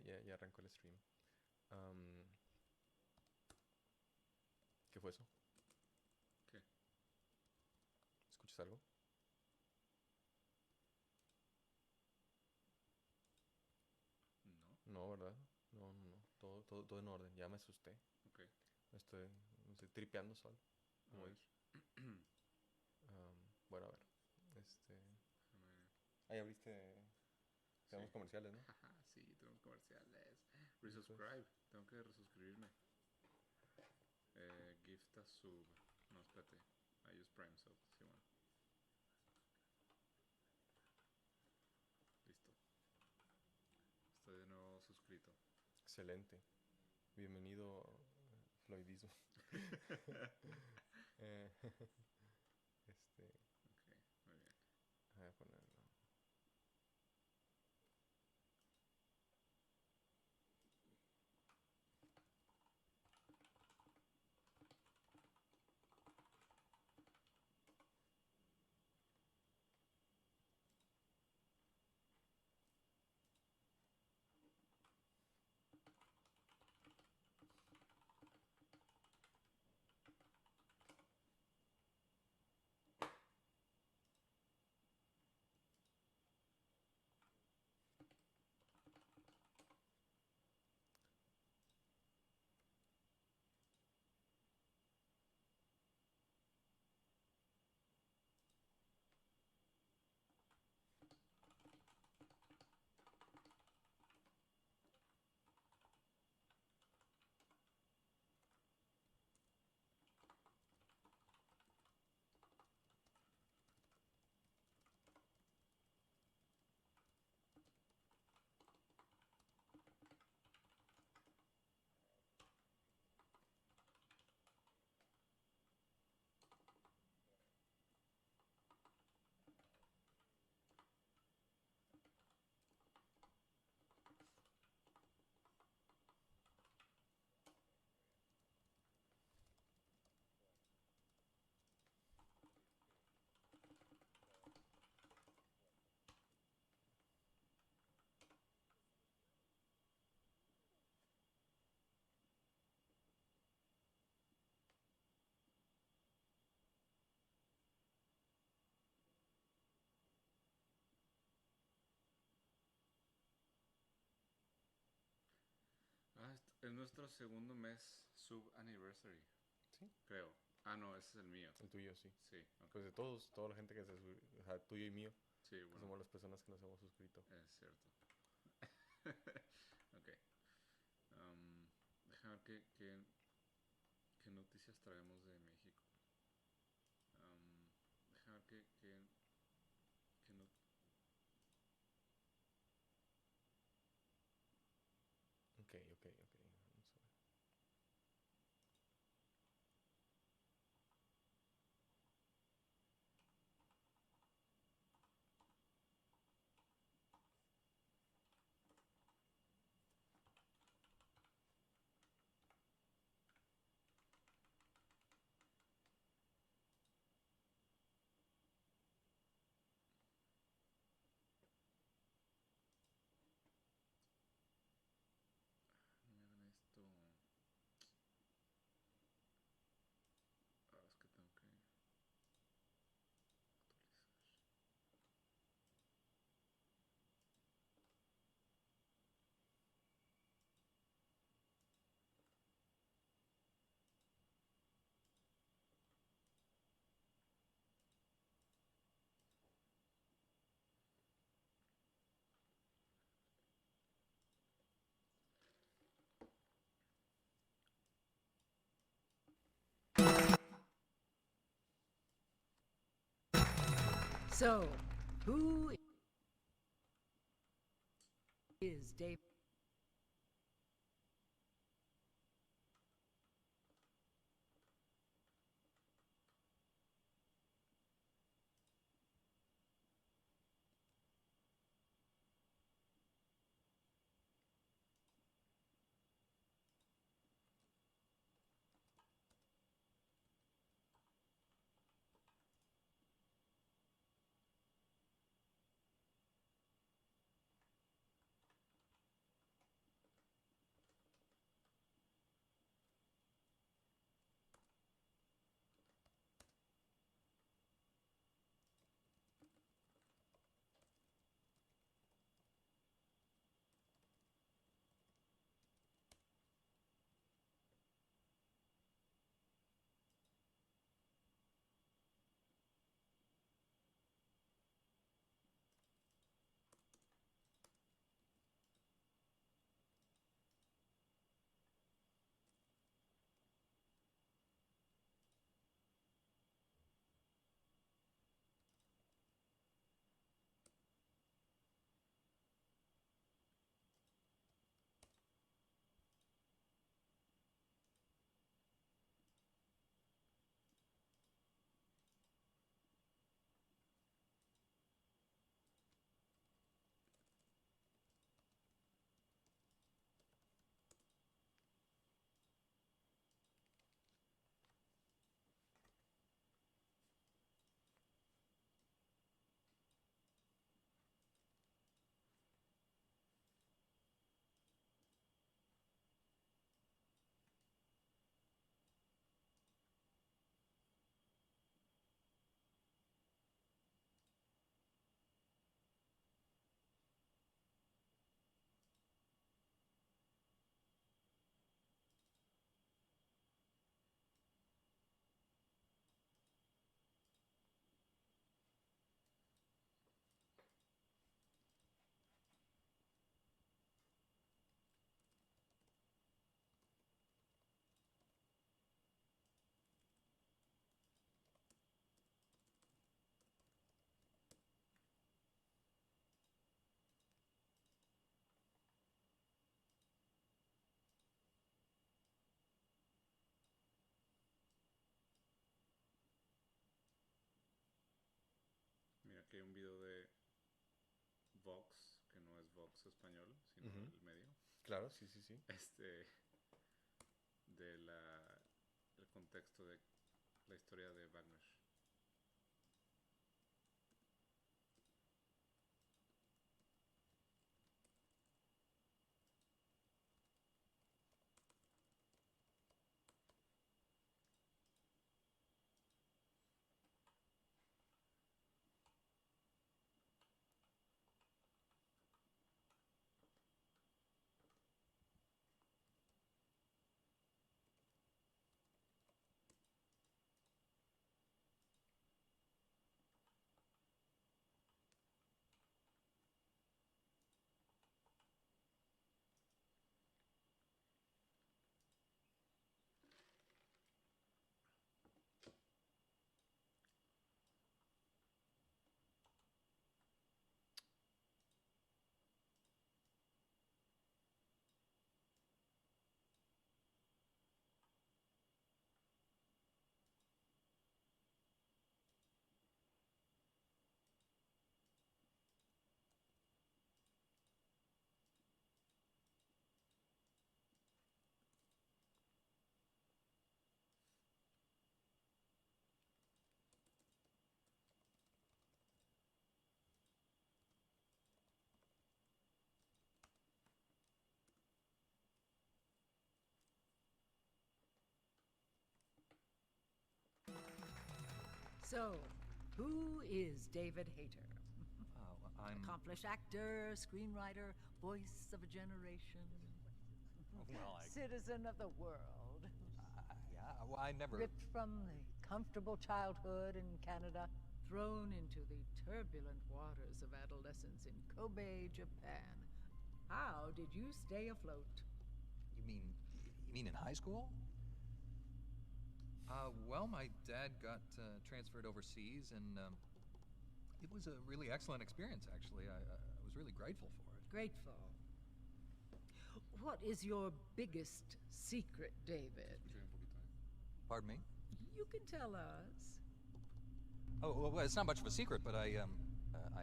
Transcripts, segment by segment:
ya arrancó el stream. Am, ¿Qué fue eso? ¿Qué? ¿Escuchas algo? No. No, ¿verdad? No, no, no. Todo en orden. Ya me asusté. Ok. Me estoy tripeando solo, A como ver. dije. Bueno, a ver. Este. Déjame. Ahí abriste. Tenemos Sí. comerciales, ¿no? Jaja, sí, tenemos comerciales. Eso es. Resubscribe. Tengo que resuscribirme. Gift a sub. No, espérate. I use Prime Sub. Sí, bueno. Listo. Estoy de nuevo suscrito. Excelente. Bienvenido, Floydismo. Eh, este. Ok, muy bien. Voy a ponerlo. Ah, es nuestro segundo mes sub anniversary. Sí, Creo. Ah, no, ese es el mío. el tuyo, sí. Sí, ok. Pues de todos, toda la gente que o sea, tuyo y mío, Sí, que bueno, somos las personas que nos hemos suscrito. es cierto. Ok. Déjame ver qué noticias traemos de México. Déjame ver qué no- Ok. Vamos a ver. no me hagan esto. Ah, es que tengo que actualizar. So, who is David? aquí hay un video de Vox, que no es Vox español, sino Ujú. el medio, Claro, sí, sí, sí. el contexto de la historia de Wagner. So, who is David Hayter? I'm... Accomplished actor, screenwriter, voice of a generation. Well, Citizen of the world. yeah, well, I never... Ripped from the comfortable childhood in Canada, thrown into the turbulent waters of adolescence in Kobe, Japan. How did you stay afloat? You mean in high school? Well, my dad got transferred overseas, and it was a really excellent experience, actually. I was really grateful for it. Grateful. What is your biggest secret, David? Pardon me? You can tell us. Oh, well, it's not much of a secret, but I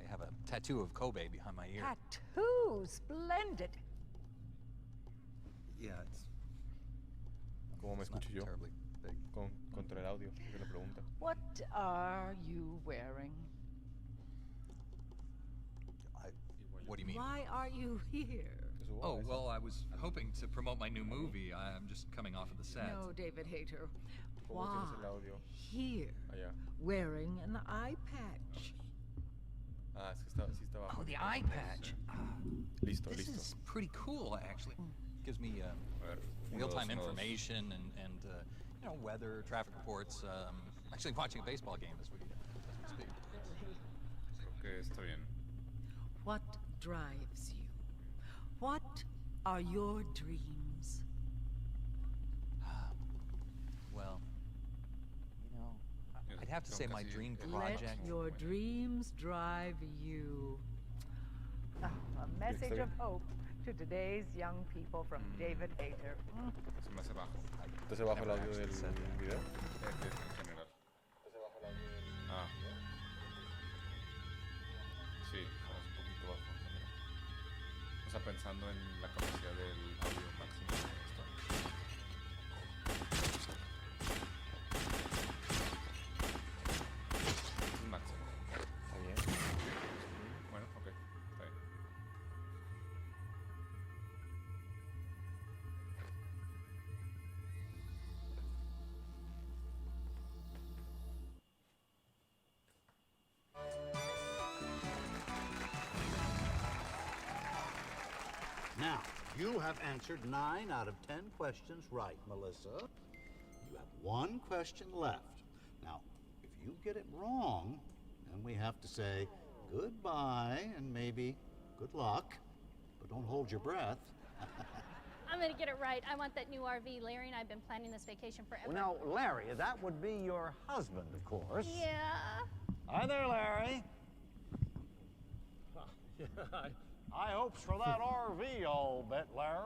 have a tattoo of Kobe behind my ear. Tattoo! Splendid! Yeah, ¿Cómo me it's not escucho yo? terribly big. Contra el audio, que le pregunta. What are you wearing? What do you mean? Why are you here? Es su voz, Oh, esa. well, I was hoping to promote my new movie. I'm just coming off of the set. No, David Hayter. ¿Cómo Why tienes el audio? here? Allá. Wearing an eye patch. Ah, es que está, sí está abajo. Oh, the eye patch. Listo, This listo. is pretty cool, actually. Gives me A ver, real-time 1, 2, 1, 2. information and you know, weather, traffic reports. Actually watching a baseball game as we speak. Creo que está bien. What drives you? What are your dreams? Well, you know, Yes, I'd have to son say my casi dream el- Let project. your dreams drive you. A message of hope to today's young people from David Hayter. Se me hace bajo. Entonces bajo el audio del said that. video. En general. Ah. Sí, es un poquito bajo en general. O sea, pensando en la capacidad del audio máximo. Es máximo. Está bien. Bueno, ok, está bien. Now, you have answered 9 out of 10 questions right, Melissa. You have 1 question left. Now, if you get it wrong, then we have to say goodbye and maybe good luck. But don't hold your breath. I'm gonna get it right. I want that new RV. Larry and I have been planning this vacation forever. Well, now, Larry, that would be your husband, of course. Yeah. Hi there, Larry. High hopes for that RV, I'll bet, Larry.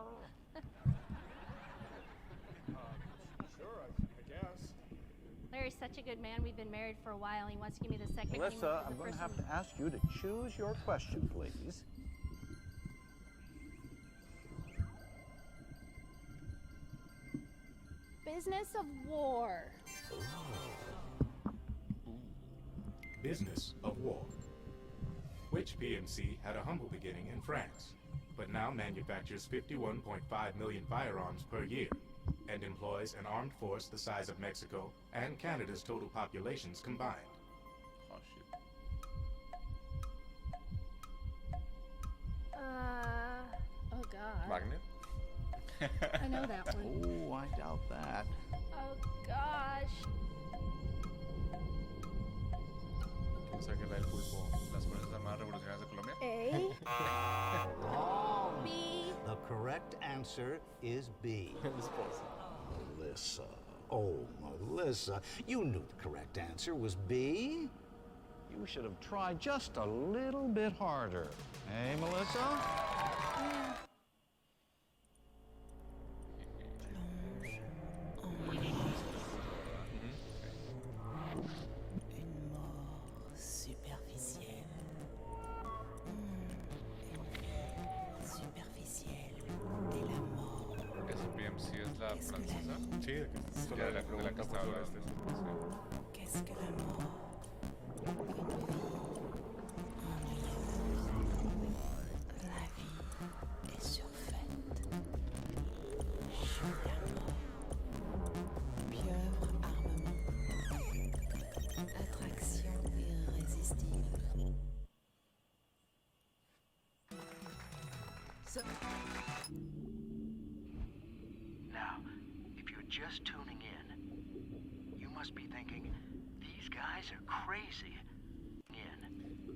Sure, I guess. Larry's such a good man. We've been married for a while. He wants to give me the second. Melissa, I'm going to have to ask you to choose your question, please. Business of war. Business of war. Which PMC had a humble beginning in France, but now manufactures 51.5 million firearms per year, and employs an armed force the size of Mexico and Canada's total populations combined. Oh, shit. Oh God. Wagner. I know that one. Oh, I doubt that. Oh gosh. O sea, que la del pulpo. Las Fuerzas Armadas Revolucionarias de Colombia. A. Wrong. B. The correct answer is B. El esposo. Melissa. Oh, Melissa. You knew the correct answer was B. You should have tried just a little bit harder. Hey, Melissa? Une mort superficielle. Superficielle de la mort. Esa PMC es la francesa. Sí, de que justo Ya la, de la que pregunta fue estaba sobre hablando. este. Qu'est-ce que la mort? Une vie ennuyeuse. La vie est surfaite. La mort. Pieuvre armement. Attraction irrésistible. So, Now, if you're just tuning in, you must be thinking, these guys are crazy.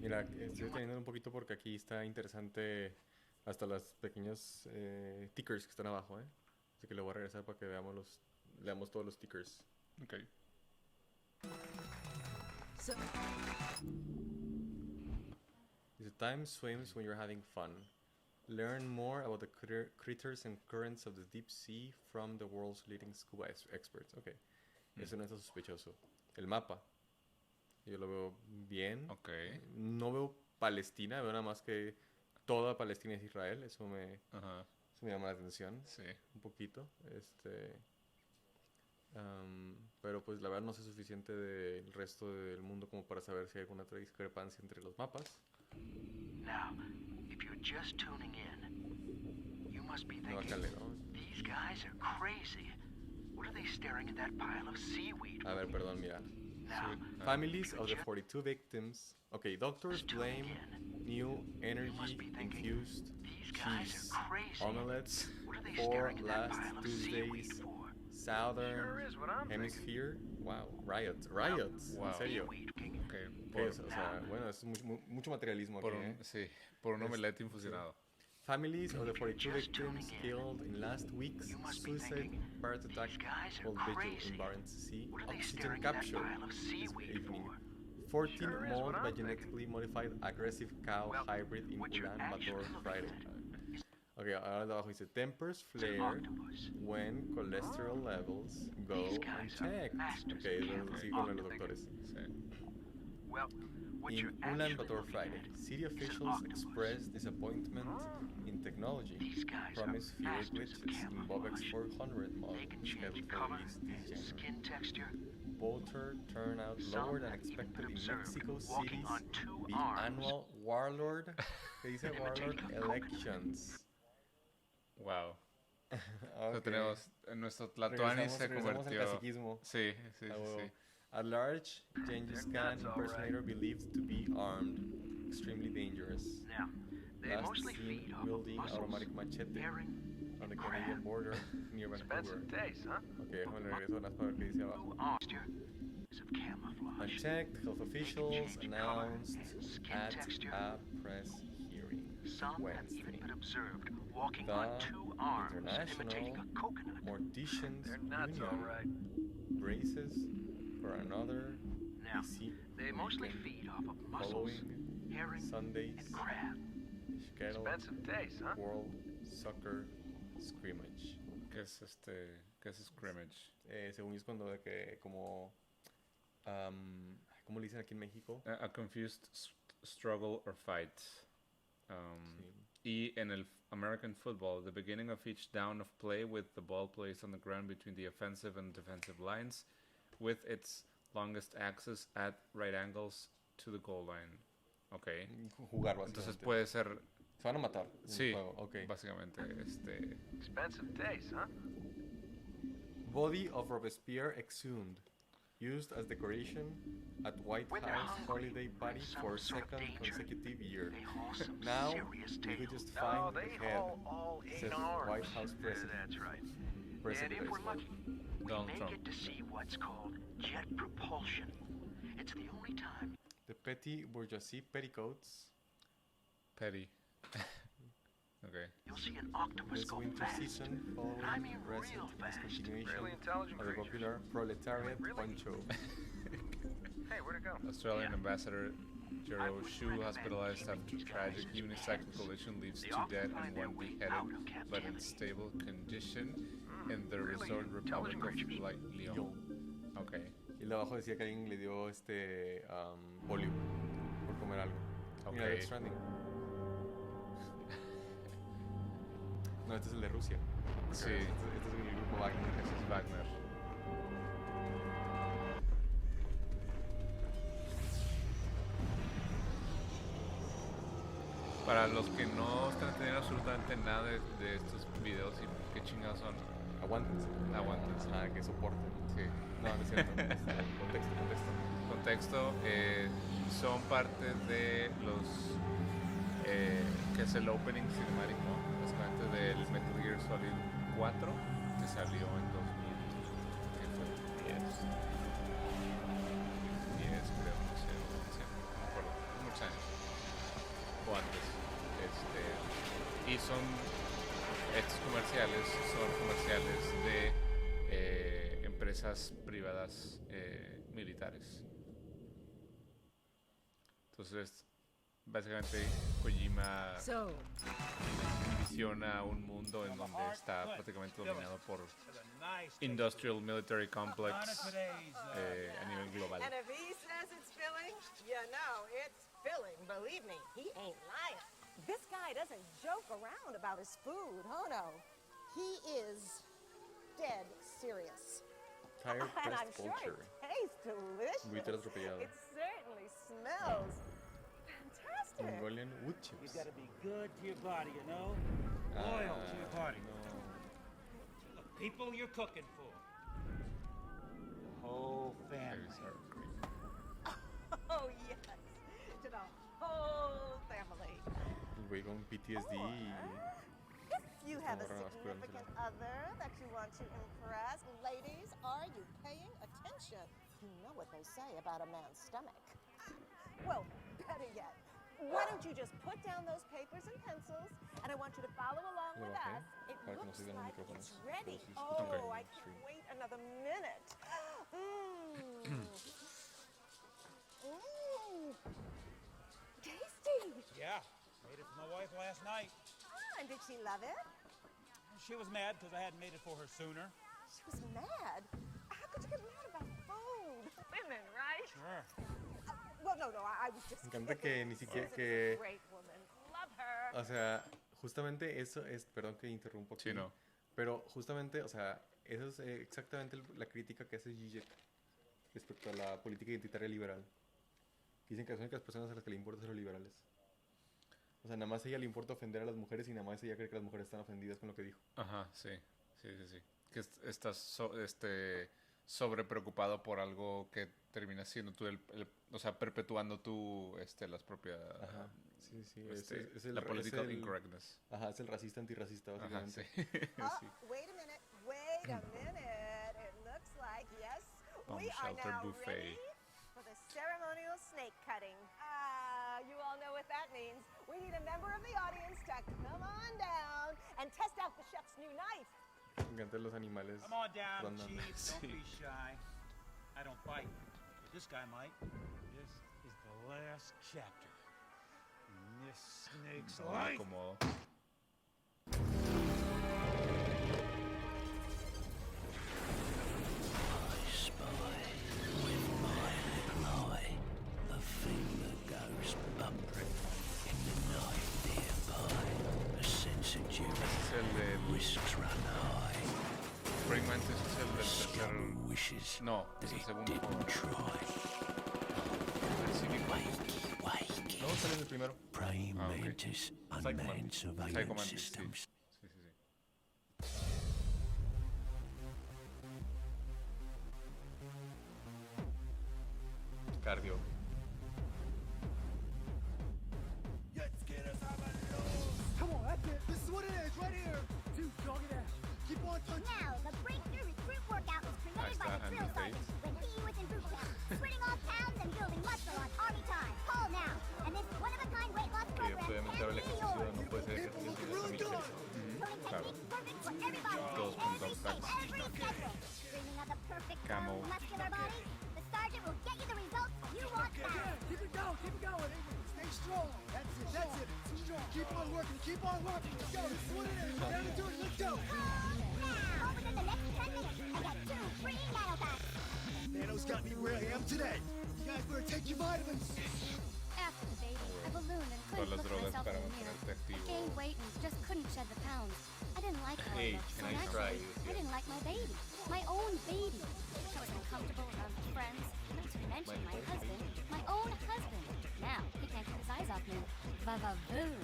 Mira, estoy deteniendo un poquito porque aquí está interesante hasta los pequeños tickers que están abajo, ¿eh? Así que le voy a regresar para que leamos todos los tickers. Ok. so Dice, time swims when you're having fun. Learn more about the critters and currents of the deep sea from the world's leading scuba experts. Ok, eso no está sospechoso. El mapa, yo lo veo bien. Ok. No veo Palestina, veo nada más que toda Palestina es Israel. Eso me Ajá. llama la atención Sí. un poquito. Pero pues la verdad no sé suficiente del resto del mundo como para saber si hay alguna otra discrepancia entre los mapas. Now, if you're just tuning in, you must be No, thinking, acá leo. these guys are crazy. What are they staring at that pile of seaweed? A ver, perdón, mira. Now, Families of the 42 victims. Okay, doctors blame new energy-infused cheese omelets for last Tuesday's Southern Hemisphere. Wow, riots. Wow. En serio. Okay. ¿Qué es? O sea, bueno, es mucho materialismo aquí, ¿eh? Sí, por un omelette infusionado. Families of the 42 victims killed in last week's suicide pirate attack called Vigil in Barents Sea. Oxygen capture this evening. 14 mauled by genetically modified aggressive cow hybrid in Ulan Bator Friday. Ok, ahora de abajo dice tempers flare when cholesterol levels go unchecked. Ok, sigue con los doctores. In Ulan Bator Friday, city officials expressed disappointment in technology, promised fewer glitches in Bobex 400 model scheduled for release this January. Voter turnout lower than expected in Mexico City's the annual Warlord, ¿qué dice Warlord? Elections. Wow. O sea, Okay. tenemos nuestro Tlatoani se Regresamos al convirtió. caciquismo. Sí, sí, Ah, huevo. sí. At large, Genghis Khan impersonator believed to be armed, extremely dangerous. Now, they Last mostly seen feed off wielding mussels, automatic machete herring, on the and Canadian crab. border near Vancouver. Expensive taste, huh? Ok, déjame le regreso más para ver qué dice abajo. Texture is of camouflage. Unchecked, health officials change color, announced skin at texture. a press hearing Some have even Wednesday. been observed walking The on two arms, imitating International a coconut. Morticians They're nuts, Union all right. braces for another Now, busy they mostly weekend feed off of mussels, following herring, Sunday's and crab. scheduled Expensive taste, huh? World Soccer Scrimmage. ¿Qué es ¿Qué es scrimmage? Según yo es cuando de que como ¿Cómo le dicen aquí en México? A confused struggle or fight. Y en el American football, the beginning of each down of play with the ball placed on the ground between the offensive and defensive lines with its longest axis at right angles to the goal line. Ok. Jugar, básicamente. Entonces puede ser... Se van a matar. Sí, Okay. básicamente. Expensive taste, huh? Body of Robespierre exhumed. Used as decoration at White House holiday party for second consecutive year. Now, we could just find the head, says White House president. That's right. President And if we're lucky, we Donald may Trump. get to see what's called jet propulsion. It's the only time. The petty bourgeoisie petticoats. Petty. Okay. You'll see an octopus This go winter fast. season following I mean recent real fast. discontinuation Really intelligent of the creatures. popular proletariat Really? poncho. Hey, where'd it go? Australian Yeah. Ambassador I Jero wouldn't Shu recommend hospitalized keeping after these tragic guys' unicycle pets. collision leaves They 2 often dead find and their 1 way beheaded, out of but in captivity. stable condition in the really resort republic intelligent of creatures. Lyon. Okay. Y de abajo decía que alguien le dio polio por comer algo. Mira, Okay. Death Stranding. No, este es el de Rusia. Sí. Este es el grupo Wagner. Ese es Wagner. Para los que no están entendiendo absolutamente nada de estos videos y qué chingados son, Aguántense. aguántense. Que soporten. Sí. No, no es cierto. Contexto. Contexto, son parte de los que es el opening cinematic, ¿no? Básicamente del Metal Gear Solid 4 que salió en 2000, que fue 10 creo, no sé, no me acuerdo, muchos años o antes. Y estos comerciales son comerciales de empresas privadas militares. Entonces, básicamente Kojima visiona un mundo en donde está prácticamente dominado por Industrial Military Complex a nivel global. And if he says it's filling, you know it's filling. Believe me, he ain't lying. This guy doesn't joke around about his food. Oh no, he is dead serious. Tire And I'm pressed sure culture. it tastes delicious. Buitre atropellado. It certainly smells fantastic. Mongolian wood You chips. gotta be good to your body, you know? Loyal to your body. To the people you're cooking for. The whole family. Oh yes, to the whole family. El güey con PTSD y... If you have a Ahora significant other that you want to impress, ladies, are you paying attention? You know what they say about a man's stomach. Well, better yet, why don't you just put down those papers and pencils, and I want you to follow along Lo with bajé us. It para que no looks se vean los like micrófonos, it's pero ready. sí se escuchan Oh, en I el can't stream. wait another minute. Tasty. Yeah, made it for my wife last night. Ah, and did she love it? She was mad because I hadn't made it for her sooner. She was mad. How could you get mad about food? Women, right? Sure. Well, no, I was just Me encanta que ni siquiera Susan's que... a great woman. Love her. O sea, justamente eso es... Perdón que interrumpo aquí. Sí, no. Pero justamente, o sea, eso es exactamente la crítica que hace Zizek respecto a la política identitaria liberal. Dicen que las únicas personas a las que le importa son los liberales. O sea, nada más a ella le importa ofender a las mujeres y nada más ella cree que las mujeres están ofendidas con lo que dijo. Ajá, sí. Que estás sobre preocupado por algo que termina siendo tú o sea, perpetuando tú las propias Ajá. Sí. la political incorrectness. Ajá, es el racista antirracista, básicamente. Ajá, sí. Wait a minute. It looks like, yes, Bomb we are shelter now buffet. ready for the ceremonial snake cutting. You all know what that means. We need a member of the audience to come on down and test out the chef's new knife. Me encantan los animales. Come on down, rondando. Chief. Don't be shy. I don't bite, but this guy might. This is the last chapter in this snake's No, life. como... I spy with my risks run high. Praying Mantis es el del tercer... Wishes No, es el segundo juego. El cívico. No, sale en el primero. Praying Mantis, unmanned surveillance Mantis, systems. sí. Cardio. Come on, that's it. This is what it is, right here. Dude, jog it out. Keep on touching. Now, the breakthrough recruit workout was created by the drill sergeant when he was in boot camp, sweating off pounds and building muscle on army time. Call now, and this one-of-a-kind weight loss program can be yours. No puede ser ejercicio Tuning technique perfect for everybody, every shape, every schedule. Dreaming of the perfect Camel. muscular body? The sergeant will get you the results you want now. Keep it going. Stay strong. That's it. Keep on working. Let's go. This is what it is. Down to do it. Let's go. Now, within the next 10 minutes, I got 2 free nanopacks. Nano's got me where I am today. You guys better take your vitamins. After the baby, I ballooned and couldn't look at myself in the mirror. I gained weight and just couldn't shed the pounds. I didn't like how I looked, so naturally, I didn't like my baby. My own baby. I was uncomfortable around my friends, not to mention my husband. My own husband. Now, he can't keep his eyes off me. Vavavoon.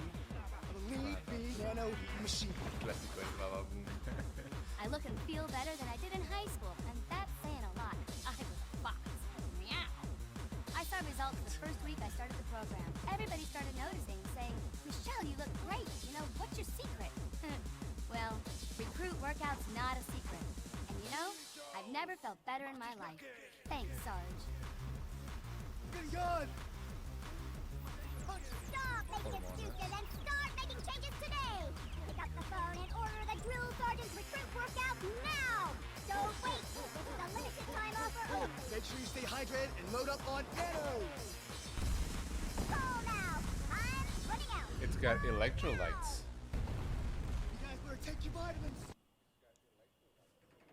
Believe me, Nano machine. Clásico el bababoom. I look and feel better than I did in high school, and that's saying a lot. I was a fox. Meow. I saw results the first week I started the program. Everybody started noticing, saying, Michelle, you look great. You know, what's your secret? Well, recruit workout's not a secret. And you know, I've never felt better in my life. Thanks, Sarge. Get on! Stop making excuses and start making changes today! Pick up the phone and order the drill sergeant's recruit workout now! Don't wait! This is a limited time offer only! Make sure you stay hydrated and load up on Nano! Call now! I'm running out! It's got electrolytes. You guys better take your vitamins!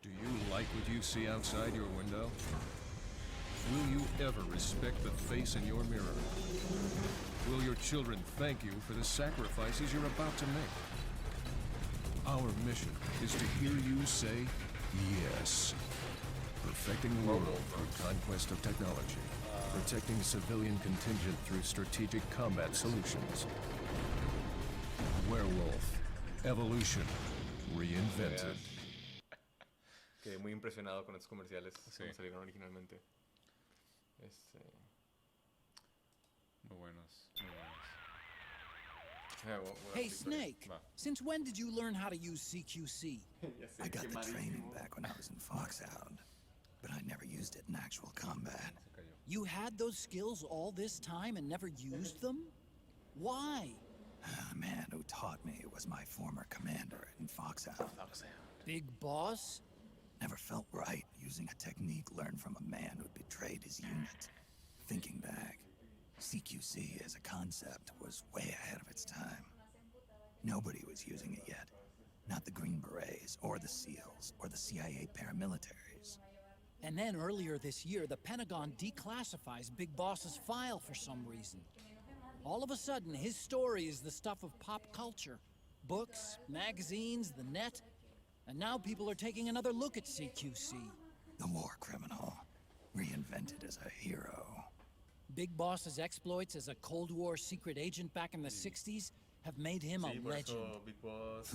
Do you like what you see outside your window? Will you ever respect the face in your mirror? Will your children thank you for the sacrifices you're about to make? Our mission is to hear you say yes. Perfecting the world through conquest of technology. Protecting civilian contingent through strategic combat solutions. Werewolf. Evolution. Reinvented. Quedé muy impresionado con estos comerciales como salieron originalmente. Muy buenos. Hey, Snake, since when did you learn how to use CQC? I got the training back when I was in Foxhound, but I never used it in actual combat. You had those skills all this time and never used them? Why? The man who taught me was my former commander in Foxhound. Big Boss? Never felt right using a technique learned from a man who'd betrayed his unit. Thinking back, CQC as a concept was way ahead of its time. Nobody was using it yet. Not the Green Berets, or the SEALs, or the CIA paramilitaries. And then earlier this year, the Pentagon declassifies Big Boss's file for some reason. All of a sudden, his story is the stuff of pop culture. Books, magazines, the net. And now people are taking another look at CQC. The war criminal, reinvented as a hero. Big Boss's exploits as a Cold War secret agent back in the 60s have made him a legend. Big Boss,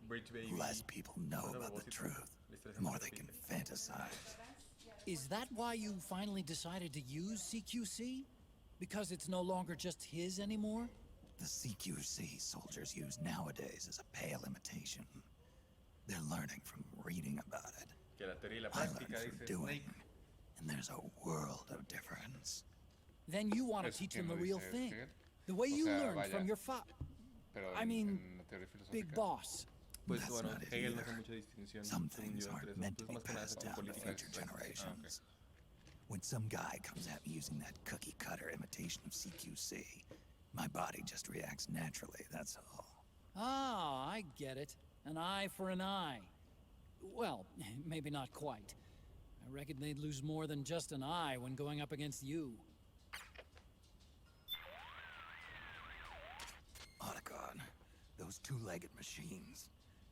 Bridge Baby. Less people know about the truth, the more they can fantasize. Is that why you finally decided to use CQC? Because it's no longer just his anymore? The CQC soldiers use nowadays is a pale imitation. They're learning from reading about it. I learned from doing, and there's a world of difference. Then you want to teach them the real thing. The way you learned from your I mean, Big Boss. Pues bueno, Hegel no hace mucha distinción. Some things aren't meant to be passed down to future generations. When some guy comes at me using that cookie-cutter imitation of CQC, my body just reacts naturally, that's all. Ah, I get it. An eye for an eye. Well, maybe not quite. I reckon they'd lose more than just an eye when going up against you. Oh, God. Those two-legged machines.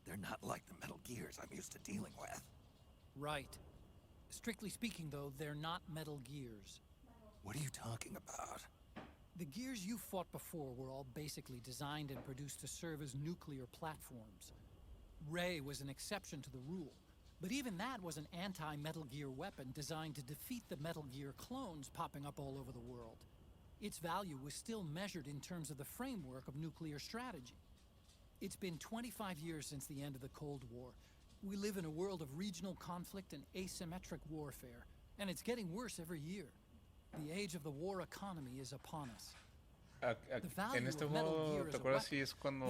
They're not like the Metal Gears I'm used to dealing with. Right. Strictly speaking, though, they're not Metal Gears. What are you talking about? The gears you fought before were all basically designed and produced to serve as nuclear platforms. Ray was an exception to the rule, but even that was an anti-Metal Gear weapon designed to defeat the Metal Gear clones popping up all over the world. Its value was still measured in terms of the framework of nuclear strategy. It's been 25 years since the end of the Cold War. We live in a world of regional conflict and asymmetric warfare, and it's getting worse every year. The age of the war economy is upon us. En este juego, ¿te acuerdas si es cuando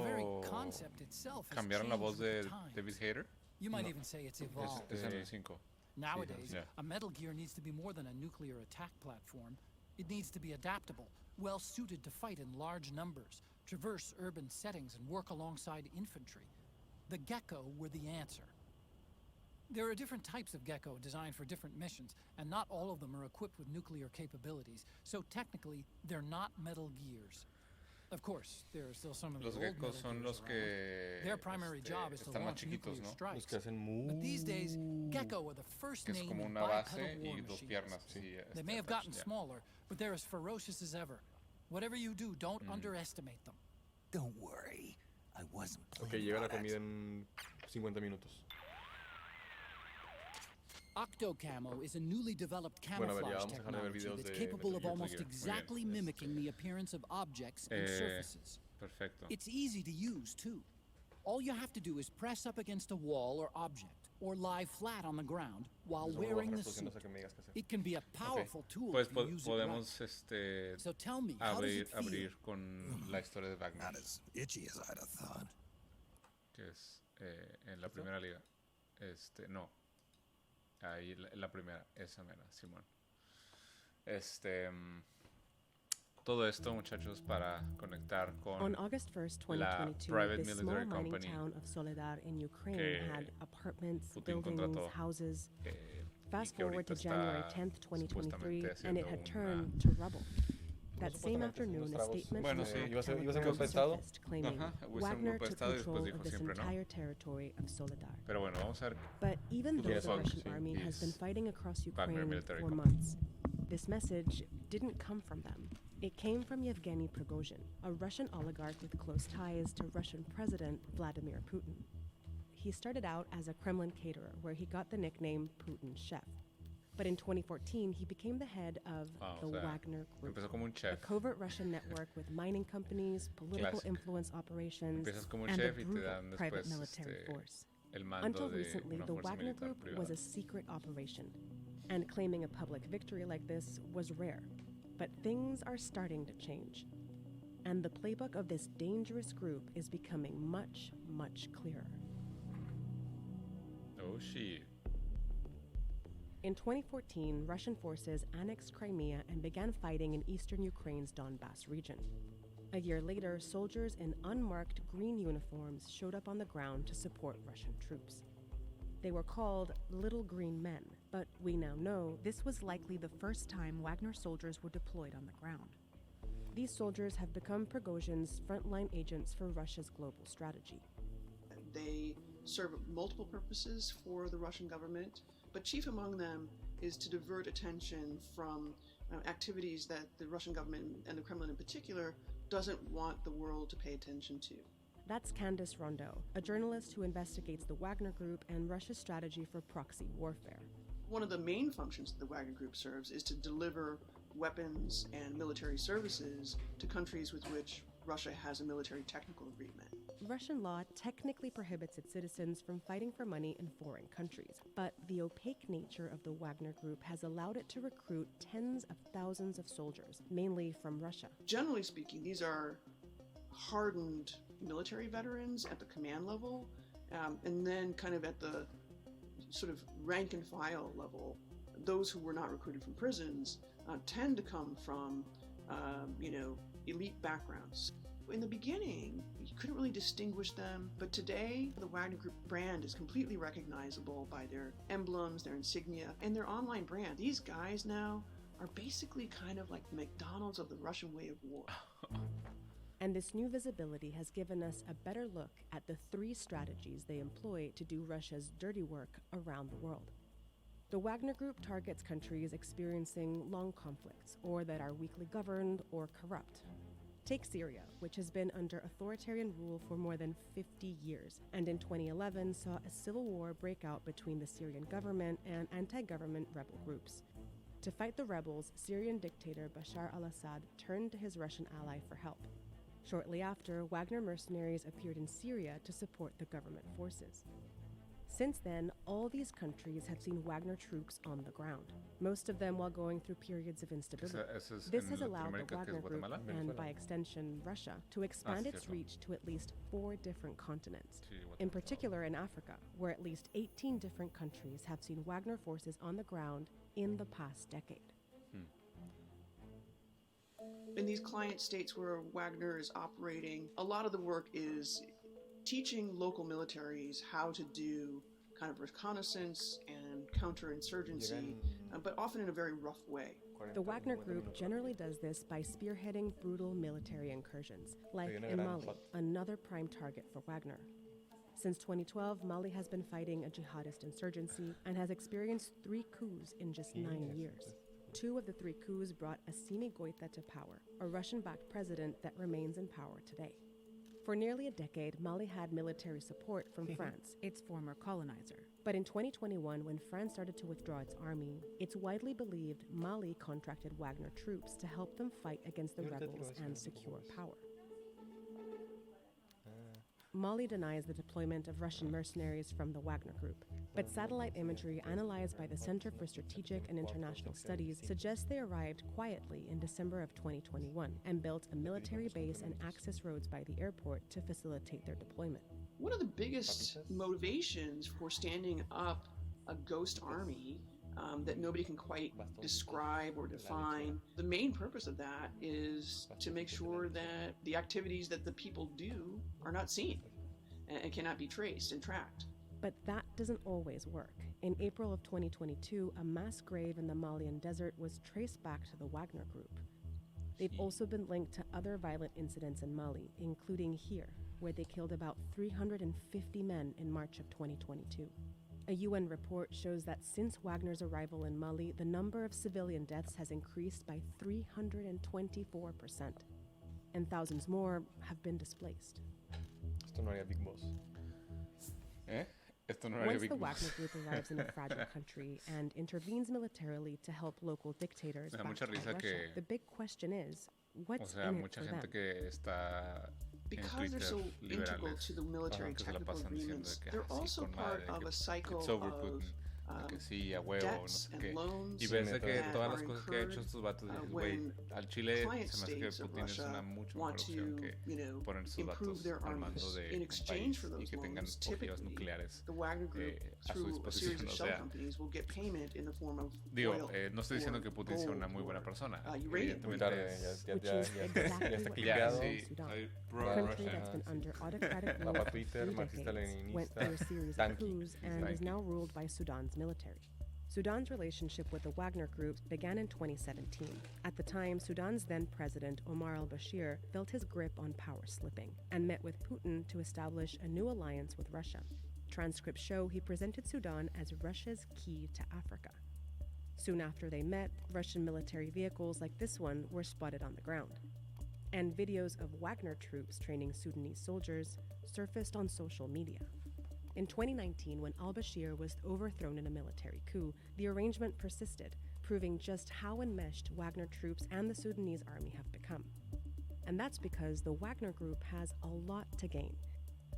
cambiaron la voz de David Hayter? You might even say it's evolved. Es en el 5. Nowadays, a Metal Gear needs to be more than a nuclear attack platform. It needs to be adaptable, well suited to fight in large numbers, traverse urban settings, and work alongside infantry. The Gecko were the answer. There are different types of Gecko designed for different missions, and not all of them are equipped with nuclear capabilities, so technically, they're not Metal Gears. Of course, there are still some of the Los old Metal geckos son Gears los around. que Their primary job is to están más launch chiquitos, nuclear ¿no? strikes. Los que hacen But these days, Gecko are the first Que es name como in una base bipedal war y dos machines. piernas. Sí, They may have gotten smaller, but they're as ferocious as ever. Whatever you do, don't underestimate them. Don't worry, I wasn't Ok, planning llega on la it. comida en 50 minutos. Octocamo is a newly developed Bueno, a ver, ya camouflage vamos a dejar de ver technology videos that's de capable Metal of Gear almost Solid. Muy bien, exactly mimicking the appearance of objects and surfaces. Perfecto. It's easy to use, too. All you have to do is press up against a wall or object, or lie flat on the ground while Eso me va a wearing bajar the suit. explosión, no sé qué me digas qué hacer. It can be a powerful tool Pues if you use it podemos right. So tell me, how does it feel? abrir con la historia de Wagner. Not as itchy as I'd have thought. Que es en la primera liga. No. Ahí la primera, esa mera, Simón. Todo esto, muchachos, para conectar con On August 1st, la 2022, private this small military mining company town of Soledar in Ukraine que had apartments, Putin buildings, contrató, houses. Fast que forward to ahorita January está 10th, 2023, supuestamente and it haciendo had una- turned to rubble. That same afternoon, a statement Bueno, from sí, the iba a ser un Telegram grupo de estado. surfaced claiming Ajá, iba a ser un Wagner grupo de took estado y después control dijo of this siempre no. entire territory of Soledar. Pero bueno, vamos a ver. But even though Yes, the Russian sí, army has been is fighting across Wagner Ukraine military for company. months, this message didn't come from them. It came from Yevgeny Prigozhin, a Russian oligarch with close ties to Russian President Vladimir Putin. He started out as a Kremlin caterer, where he got the nickname Putin Chef. But in 2014, he became the head of the o sea, Wagner Group, empezó como un a chef. covert Russian network with mining companies, political Clásico. influence operations, Empiezas como un and a chef y te brutal dan private después military force. el mando Until de recently, una the fuerza Wagner militar Group was privada. a secret operation, and claiming a public victory like this was rare. But things are starting to change. And the playbook of this dangerous group is becoming much, much clearer. Oh, shit. In 2014, Russian forces annexed Crimea and began fighting in eastern Ukraine's Donbass region. A year later, soldiers in unmarked green uniforms showed up on the ground to support Russian troops. They were called Little Green Men, but we now know this was likely the first time Wagner soldiers were deployed on the ground. These soldiers have become Prigozhin's frontline agents for Russia's global strategy. They serve multiple purposes for the Russian government, but chief among them is to divert attention from activities that the Russian government, and the Kremlin in particular, doesn't want the world to pay attention to. That's Candice Rondeau, a journalist who investigates the Wagner Group and Russia's strategy for proxy warfare. One of the main functions that the Wagner Group serves is to deliver weapons and military services to countries with which Russia has a military technical agreement. Russian law technically prohibits its citizens from fighting for money in foreign countries, but the opaque nature of the Wagner Group has allowed it to recruit tens of thousands of soldiers, mainly from Russia. Generally speaking, these are hardened military veterans at the command level, and then kind of at the sort of rank and file level, those who were not recruited from prisons tend to come from, elite backgrounds. In the beginning, you couldn't really distinguish them, but today the Wagner Group brand is completely recognizable by their emblems, their insignia, and their online brand. These guys now are basically kind of like the McDonald's of the Russian way of war. And this new visibility has given us a better look at the 3 strategies they employ to do Russia's dirty work around the world. The Wagner Group targets countries experiencing long conflicts or that are weakly governed or corrupt. Take Syria, which has been under authoritarian rule for more than 50 years, and in 2011 saw a civil war break out between the Syrian government and anti-government rebel groups. To fight the rebels, Syrian dictator Bashar al-Assad turned to his Russian ally for help. Shortly after, Wagner mercenaries appeared in Syria to support the government forces. Since then, all these countries have seen Wagner troops on the ground, most of them while going through periods of instability. This has allowed the Wagner Group, and by extension Russia, to expand its reach to at least 4 different continents. In particular in Africa, where at least 18 different countries have seen Wagner forces on the ground in the past decade. In these client states where Wagner is operating, a lot of the work is teaching local militaries how to do kind of reconnaissance and counterinsurgency, but often in a very rough way. The Wagner Group generally does this by spearheading brutal military incursions, like in Mali, another prime target for Wagner. Since 2012, Mali has been fighting a jihadist insurgency and has experienced 3 coups in just 9 years. 2 of the 3 coups brought Assimi Goïta to power, a Russian-backed president that remains in power today. For nearly a decade, Mali had military support from France, its former colonizer. But in 2021, when France started to withdraw its army, it's widely believed Mali contracted Wagner troops to help them fight against the rebels and secure power. Mali denies the deployment of Russian mercenaries from the Wagner Group, but satellite imagery analyzed by the Center for Strategic and International Studies suggests they arrived quietly in December of 2021 and built a military base and access roads by the airport to facilitate their deployment. One of the biggest motivations for standing up a ghost army that nobody can quite describe or define, the main purpose of that is to make sure that the activities that the people do are not seen and cannot be traced and tracked. But that doesn't always work. In April of 2022, a mass grave in the Malian desert was traced back to the Wagner Group. They've also been linked to other violent incidents in Mali, including here, where they killed about 350 men in March of 2022. A UN report shows that since Wagner's arrival in Mali, the number of civilian deaths has increased by 324%, and thousands more have been displaced. Esto no haría Big Boss. Once the Wagner Group arrives in a fragile country and intervenes militarily to help local dictators backed by Russia, the big question is, what's in it for them? Because they're so integral to the military technical agreements, they're also part of a cycle of debts and loans y pensé que that todas are las cosas que ha hecho estos vatos dije, güey, al Chile se me hace que Putin es una mucho mejor opción que poner estos vatos al mando de un país y que tengan ojivas nucleares a su disposición. O sea, digo, no estoy diciendo que Putin sea una muy buena persona. Evidentemente ya está clipeado. La Twitter, marxista-leninista, and is now ruled by Sudan's military. Sudan's relationship with the Wagner Group began in 2017. At the time, Sudan's then president Omar al-Bashir felt his grip on power slipping and met with Putin to establish a new alliance with Russia. Transcripts show he presented Sudan as Russia's key to Africa. Soon after they met, Russian military vehicles like this one were spotted on the ground. And videos of Wagner troops training Sudanese soldiers surfaced on social media. In 2019, when al-Bashir was overthrown in a military coup, the arrangement persisted, proving just how enmeshed Wagner troops and the Sudanese army have become. And that's because the Wagner Group has a lot to gain.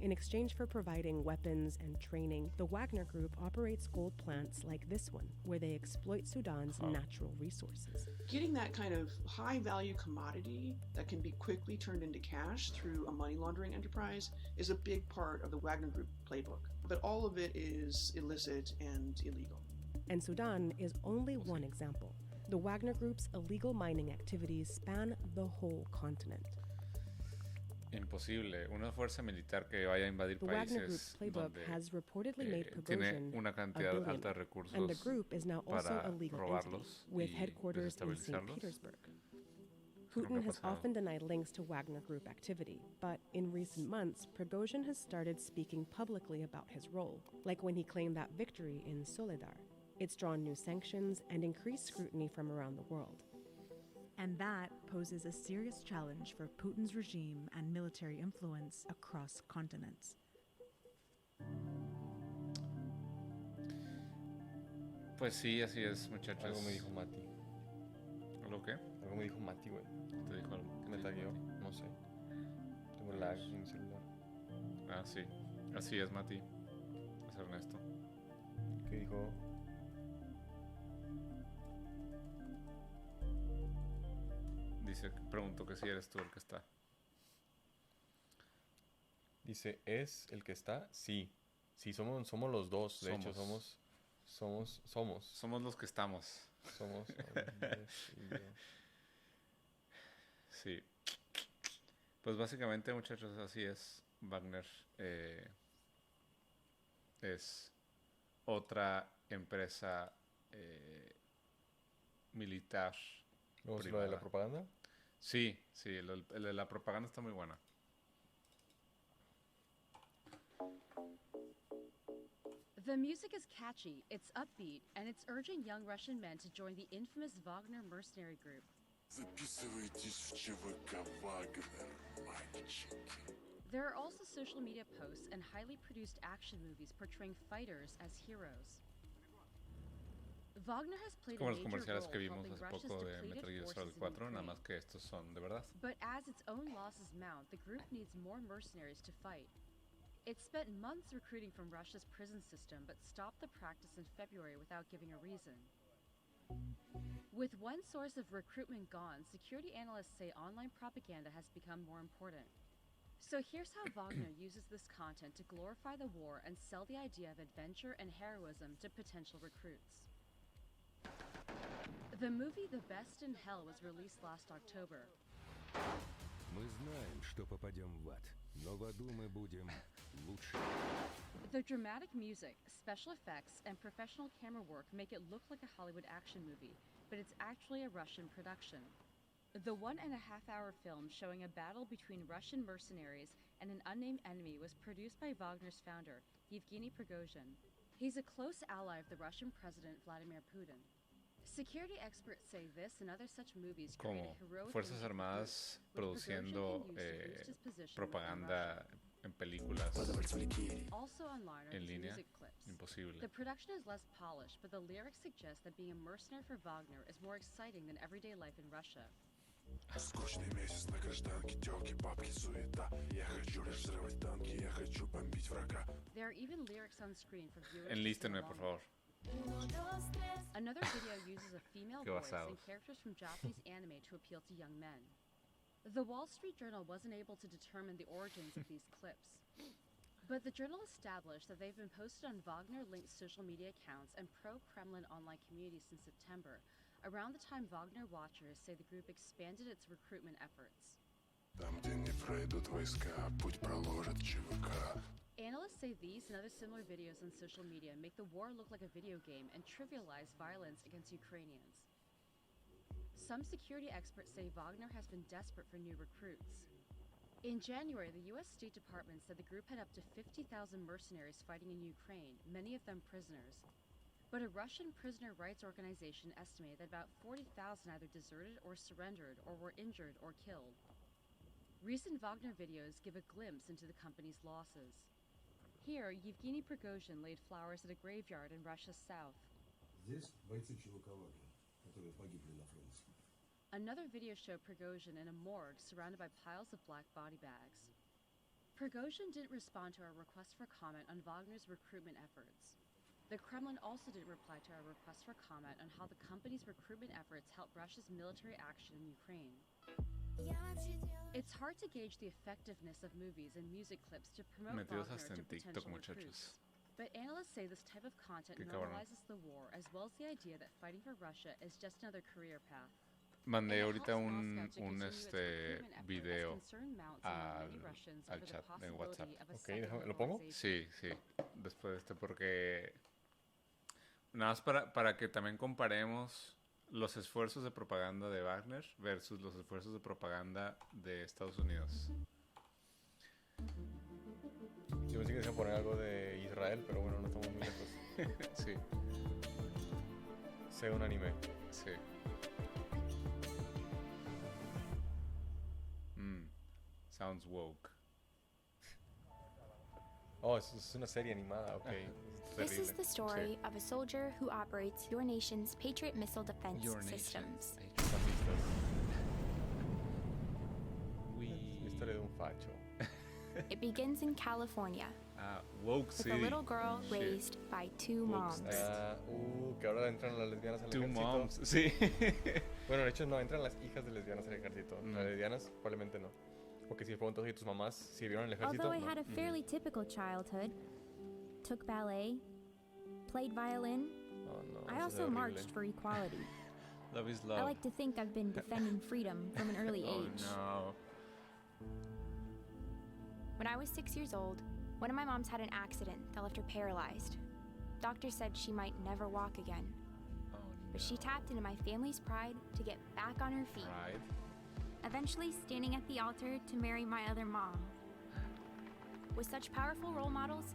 In exchange for providing weapons and training, the Wagner Group operates gold plants like this one, where they exploit Sudan's natural resources. Getting that kind of high-value commodity that can be quickly turned into cash through a money laundering enterprise is a big part of the Wagner Group playbook. But all of it is illicit and illegal. And Sudan is only one example. The Wagner Group's illegal mining activities span the whole continent. Imposible. Una fuerza militar que vaya a invadir países donde tiene una cantidad alta de recursos para robarlos y desestabilizarlos. Putin has often denied links to Wagner Group activity, but in recent months, Prigozhin has started speaking publicly about his role, like when he claimed that victory in Soledar. It's drawn new sanctions and increased scrutiny from around the world. And that poses a serious challenge for Putin's regime and military influence across continents. Pues sí, así es, muchachos. Algo me dijo Mati. ¿Algo qué? Algo me dijo Mati, güey. ¿Te dijo algo? Que me tagueó, no sé. Tengo lag en mi celular. Ah, sí. Así es, Mati. Es Ernesto. ¿Qué dijo? Dice, preguntó que si eres tú el que está. Dice, ¿es el que está? Sí. Sí, somos los dos. De hecho, somos. Somos los que estamos. Somos. Sí. Pues básicamente, muchachos, así es. Wagner es otra empresa militar. ¿Vamos a lo de la propaganda? Sí, sí, el de la propaganda está muy buena. The music is catchy, it's upbeat, and it's urging young Russian men to join the infamous Wagner mercenary group. Записывайтесь в ЧВК Wagner, мальчики. There are also social media posts and highly produced action movies portraying fighters as heroes. Wagner has played Como a los major comerciales role que vimos helping hace Russia's poco de depleted Metal Gear forces Solid in 4, nada Ukraine. más que estos son de verdad. But as its own losses mount, the group needs more mercenaries to fight. It spent months recruiting from Russia's prison system, but stopped the practice in February without giving a reason. With one source of recruitment gone, security analysts say online propaganda has become more important. So here's how Wagner uses this content to glorify the war and sell the idea of adventure and heroism to potential recruits. The movie The Best in Hell was released last October. Мы знаем, что попадем в ад, но в аду мы будем лучше. The dramatic music, special effects, and professional camera work make it look like a Hollywood action movie, but it's actually a Russian production. The 1.5-hour film showing a battle between Russian mercenaries and an unnamed enemy was produced by Wagner's founder, Yevgeny Prigozhin. He's a close ally of the Russian President Vladimir Putin. Security experts say this and other such movies create Como a heroic Fuerzas image of Armadas Putin, which produciendo Prigozhin can use to boost his position propaganda en películas within Russia. Also online are en these línea. music clips. Imposible. The production is less polished, but the lyrics suggest that being a mercenary for Wagner is more exciting than everyday life in Russia. Скучный месяц на гражданке, тёлки, бабки, суета. Я хочу разрывать танки, я хочу бомбить врага. There are even lyrics on screen for viewers to Enlístenme, sing por along favor. with. Another video uses a female Qué voice basados. and characters from Japanese anime to appeal to young men. The Wall Street Journal wasn't able to determine the origins of these clips. But the journal established that they've been posted on Wagner-linked social media accounts and pro-Kremlin online communities since September, around the time Wagner watchers say the group expanded its recruitment efforts. Там, где не пройдут войска, путь проложит ЧВК. Analysts say these and other similar videos on social media make the war look like a video game and trivialize violence against Ukrainians. Some security experts say Wagner has been desperate for new recruits. In January, the U.S. State Department said the group had up to 50,000 mercenaries fighting in Ukraine, many of them prisoners. But a Russian prisoner rights organization estimated that about 40,000 either deserted or surrendered or were injured or killed. Recent Wagner videos give a glimpse into the company's losses. Here, Yevgeny Prigozhin laid flowers at a graveyard in Russia's south. Здесь бойцы ЧВК Вагнер, которые погибли на фронте. Another video showed Prigozhin in a morgue surrounded by piles of black body bags. Prigozhin didn't respond to our request for comment on Wagner's recruitment efforts. The Kremlin also didn't reply to our request for comment on how the company's recruitment efforts help Russia's military action in Ukraine. It's hard to gauge the effectiveness of movies and music clips to promote Metidos Wagner hasta to en TikTok, potential muchachos. recruits. But analysts say this type of content Qué cabrón. normalizes the war, as well as the idea that fighting for Russia is just another career path. Mandé And it ahorita helps un Moscow to continue its recruitment effort as video concern mounts among many al Russians al over the chat de possibility WhatsApp. of a second ¿lo pongo? mobilization. Sí, sí. Después de porque nada más para que también comparemos los esfuerzos de propaganda de Wagner versus los esfuerzos de propaganda de Estados Unidos. Yo pensé que se iba a poner algo de Israel, pero bueno, no estamos muy lejos. Sí. Sea un anime. Sí. Sounds woke. Oh, es una serie animada, ok. This is the story of a soldier who operates your nation's Patriot missile defense systems. La historia de un facho. It begins in California. Woke with City. a little girl raised by two moms. Que ahora entran las lesbianas al ejército. Moms, sí. Bueno, de hecho no, entran las hijas de lesbianas al ejército. Las lesbianas probablemente no. Porque si preguntas a tus mamás sirvieron en el ejército. Although I had a fairly typical childhood, took ballet, played violin, I also marched for equality. Love is love. I like to think I've been defending freedom from an early age. Oh no. When I was 6 years old, one of my moms had an accident that left her paralyzed. Doctors said she might never walk again. But she tapped into my family's pride to get back on her feet. Pride? Eventually standing at the altar to marry my other mom. With such powerful role models,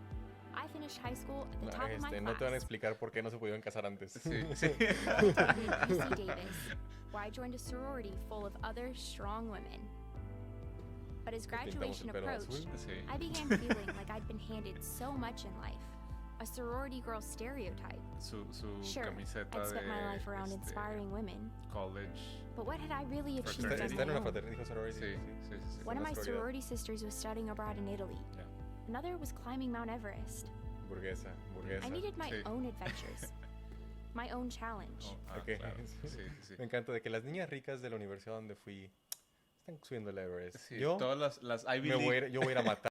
I finished high school at the top of my class. No te van a explicar por qué no se pudieron casar antes. Sí, sí. UC Davis, where I joined a sorority full of other strong women. But as graduation approached, I began feeling like I'd been handed so much in life. A sorority girl stereotype. Sure, I'd spent my life around inspiring women. College. But what had I really achieved on Está en my una own? fraternidad sorority. Sí. One of my sorority sisters was studying abroad in Italy. Yeah. Another was climbing Mount Everest. Burguesa. I needed my own adventures. My own challenge. Okay. Claro. Sí. Me encanta de que las niñas ricas de la universidad donde fui están subiendo el Everest. Sí, Yo todas las Ivy yo voy a ir a matar